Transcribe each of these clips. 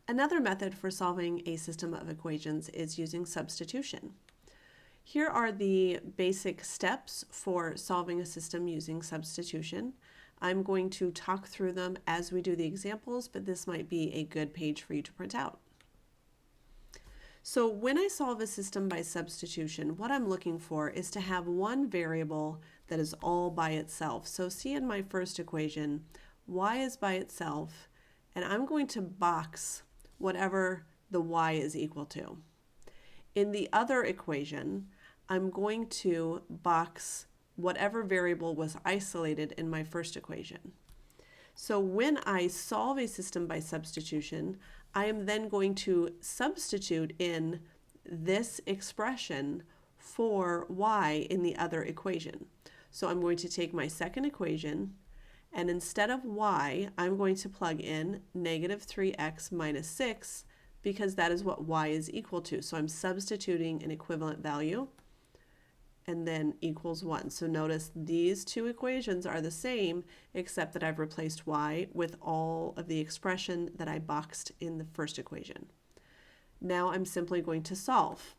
Another method for solving a system of equations is using substitution. Here are the basic steps for solving a system using substitution. I'm going to talk through them as we do the examples, but this might be a good page for you to print out. So when I solve a system by substitution, what I'm looking for is to have one variable that is all by itself. So see in my first equation, y is by itself, and I'm going to box whatever the y is equal to. In the other equation, I'm going to box whatever variable was isolated in my first equation. So when I solve a system by substitution, I am then going to substitute in this expression for y in the other equation. So I'm going to take my second equation, and instead of y, I'm going to plug in negative 3x minus 6, because that is what y is equal to. So I'm substituting an equivalent value, and then equals 1. So notice these two equations are the same, except that I've replaced y with all of the expression that I boxed in the first equation. Now I'm simply going to solve.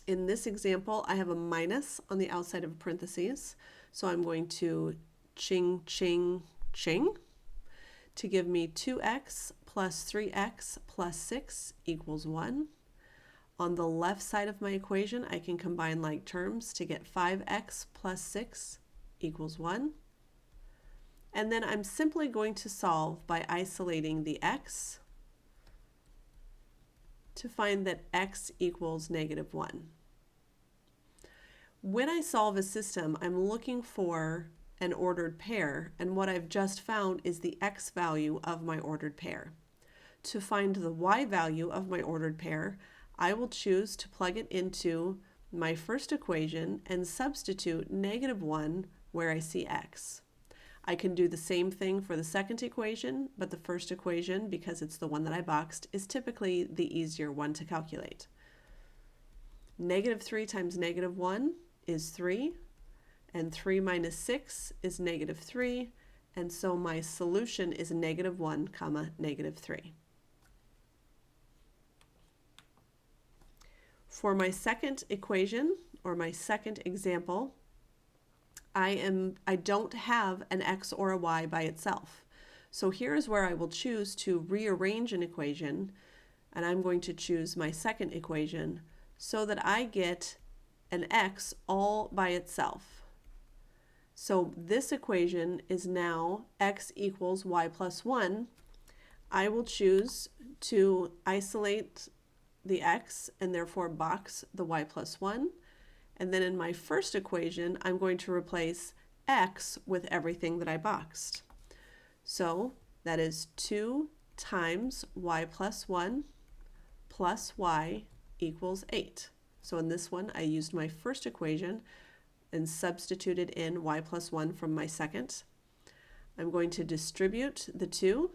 In this example, I have a minus on the outside of parentheses, so I'm going to ching, ching, ching to give me 2x plus 3x plus 6 equals 1. On the left side of my equation, I can combine like terms to get 5x plus 6 equals 1. And then I'm simply going to solve by isolating the x to find that x equals negative 1. When I solve a system, I'm looking for an ordered pair, and what I've just found is the x value of my ordered pair. To find the y value of my ordered pair, I will choose to plug it into my first equation and substitute negative 1 where I see x. I can do the same thing for the second equation, but the first equation, because it's the one that I boxed, is typically the easier one to calculate. Negative 3 times negative 1 is 3, and 3 minus 6 is negative 3, and so my solution is negative 1 comma negative 3. For my second equation, or my second example, I don't have an x or a y by itself. So here is where I will choose to rearrange an equation, and I'm going to choose my second equation so that I get an x all by itself. So this equation is now x equals y plus 1. I will choose to isolate the x and therefore box the y plus 1. And then in my first equation, I'm going to replace x with everything that I boxed. So that is 2 times y plus 1 plus y equals 8. So in this one, I used my first equation and substituted in y plus 1 from my second. I'm going to distribute the 2,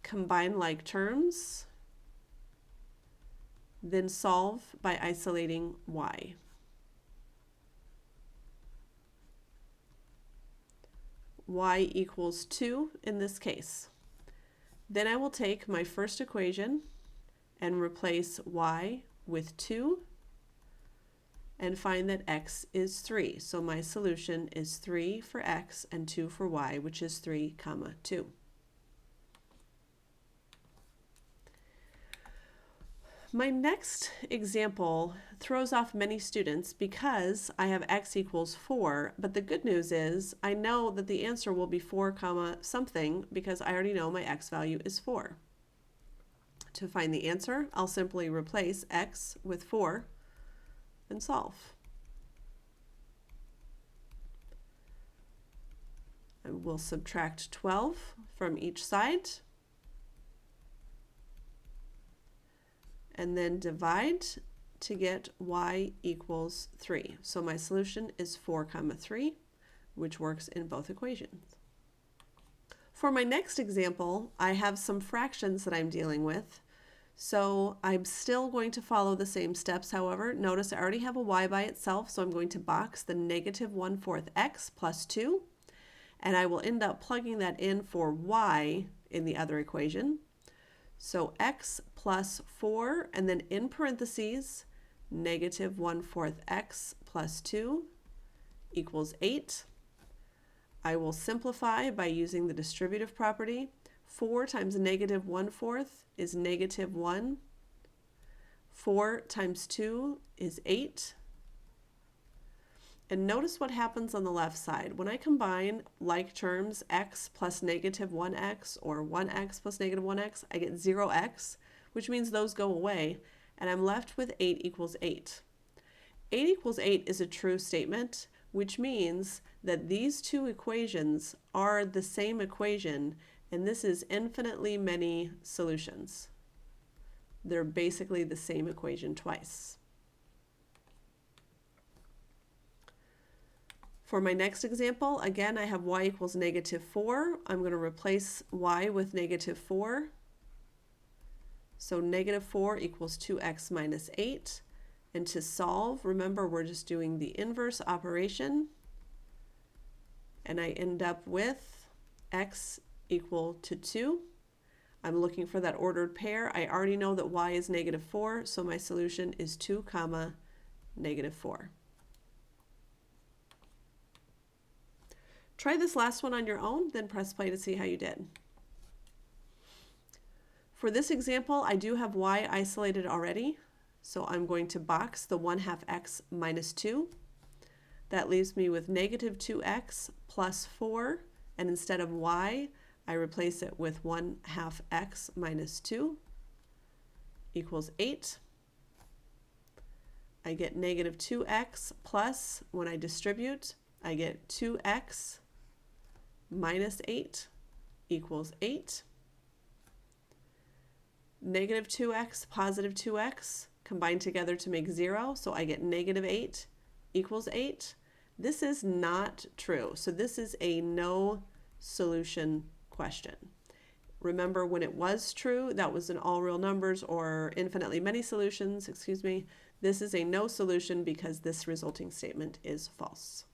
combine like terms, then solve by isolating y. Y equals 2 in this case. Then I will take my first equation and replace y with 2 and find that x is 3. So my solution is 3 for x and 2 for y, which is 3 comma 2. My next example throws off many students because I have x equals 4, but the good news is I know that the answer will be 4 comma something because I already know my x value is 4. To find the answer, I'll simply replace x with 4 and solve. I will subtract 12 from each side, and then divide to get y equals 3. So my solution is 4 comma 3, which works in both equations. For my next example, I have some fractions that I'm dealing with. So I'm still going to follow the same steps. However, notice I already have a y by itself, so I'm going to box the negative 1/4 x plus 2, and I will end up plugging that in for y in the other equation. So x plus 4, and then in parentheses, negative 1/4 x plus 2 equals 8. I will simplify by using the distributive property. 4 times negative 1/4 is negative 1. 4 times 2 is 8. And notice what happens on the left side. When I combine like terms, x plus negative 1x or 1x plus negative 1x, I get 0x, which means those go away, and I'm left with 8 equals 8. 8 equals 8 is a true statement, which means that these two equations are the same equation, and this is infinitely many solutions. They're basically the same equation twice. For my next example, again, I have y equals negative 4. I'm going to replace y with negative 4. So negative 4 equals 2x minus 8. And to solve, remember, we're just doing the inverse operation. And I end up with x equal to 2. I'm looking for that ordered pair. I already know that y is negative 4, so my solution is 2, negative 4. Try this last one on your own, then press play to see how you did. For this example, I do have y isolated already, so I'm going to box the 1/2 x minus 2. That leaves me with negative 2x plus 4, and instead of y, I replace it with 1/2 x minus 2 equals 8. I get negative 2x plus, when I distribute, I get 2x minus 8 equals 8. Negative 2x, positive 2x combine together to make 0, so I get negative 8 equals 8. This is not true, so this is a no solution question. Remember, when it was true, that was in all real numbers or infinitely many solutions, excuse me. This is a no solution because this resulting statement is false.